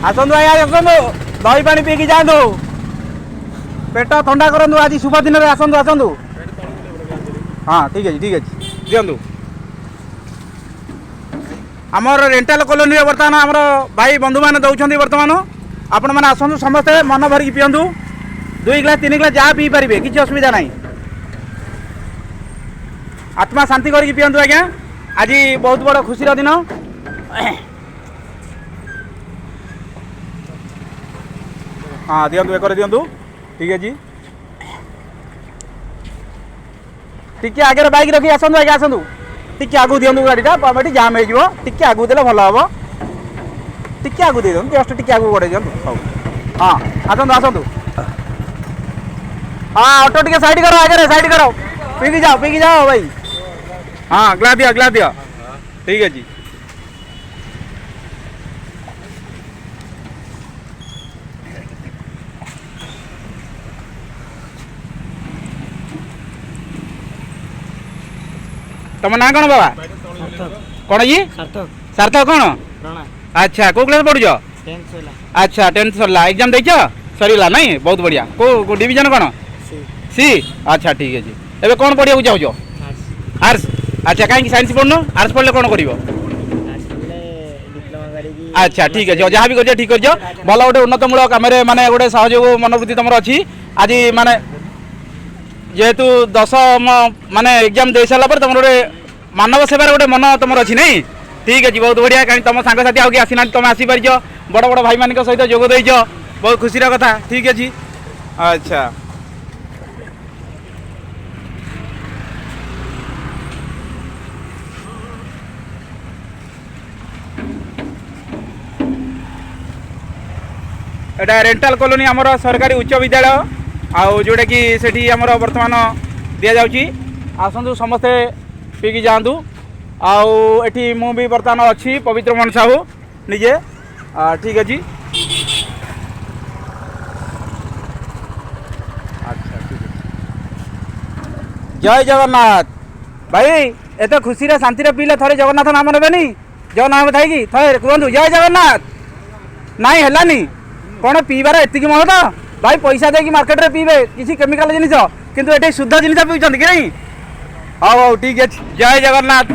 आसतु आज्ञा आसतु दही पानी पीकी जातु पेट ठंडा करूँ आज शुभ दिन में आसतु आसतु हाँ ठीक है दिंतु आमर रेंटाल कॉलोनी बर्तमान आमर भाई बंधु मैंने दौरान बर्तमान आपण मैंने आसतु समस्ते मन भरिक पिंतु 2 ग्लास 3 ग्लास जहाँ पी पारे किसी असुविधा ना आत्मा शांति करके पिंतु आज्ञा आज बहुत बड़ खुशी दिन हाँ दिंतु एक दिंतु ठीक है जी टिके आगे बैक रखी आसतु आगे आसतु टिके आगू दिंतु गाड़ीटा ये जाम हो टिके आगू देले भल हम टिके आगू दे दिंतु जस्ट टिके आगू बढ़े दिंतु हाँ आसतु आसतु हाँ ऑटो टिके साइड करो आगे साइड करो पीकी जाओ भाई हाँ ग्लास दिया ठीक है जी तुम ना कौन बाबा कौन जी सार्थक कौन अच्छा को क्लास पढ़ुच अच्छा 10th सरला एग्जाम देख सरीला नहीं बहुत बढ़िया को डिवीजन कौन सी अच्छा ठीक है जी एबे कौन पढ़िया चाहो आर्ट्स अच्छा कहीं साइंस पढ़नु आर्ट्स पढ़ले कौन कर अच्छा ठीक है जहाँ भी कर ठीक कर भल गोटे उन्नतमूलक कम माने गोटे सहयोग मनोवृत्ति तुम अच्छी आज माने जेहेतु 10 माने एग्जाम दे सारा तुम गोटे मानव सेवार गोटे मन तुम अच्छी नहीं ठीक है बहुत बढ़िया कहीं तुम सांगसाथी आगे आसीना तुम आसीपार बड़ बड़ भाई मान सहित जोग देच बहुत खुशी कथा ठीक है जी अच्छा एटा रेंटाल कॉलोनी आमर सरकारी उच्च विद्यालय आउ जोटा कि सेठी आमर वर्तमान दि जाउची आसतु समस्ते पीकी जातु आउ एठी मु भी वर्तमान अच्छी पवित्र मन साहू निजे ठीक है जी अच्छा ठीक है जय जगन्नाथ भाई एत खुशी रे शांति रे पीले थरे जगन्नाथ नाम नेबेनी जो नाम थाई थरे कहतु जय जगन्नाथ नाई हेलानी कौन पीबार एतिक मन तो भाई पैसा देकी मार्केट रे पीबे किसी केमिकल जिनिस किंतु एटे शुद्ध जिनिस पीछन कि नहीं हाँ ठीक है जय जगन्नाथ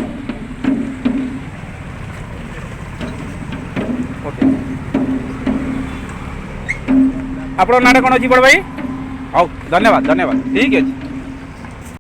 आप नाटा कौन अच्छी बड़ भाई हाँ धन्यवाद ठीक है।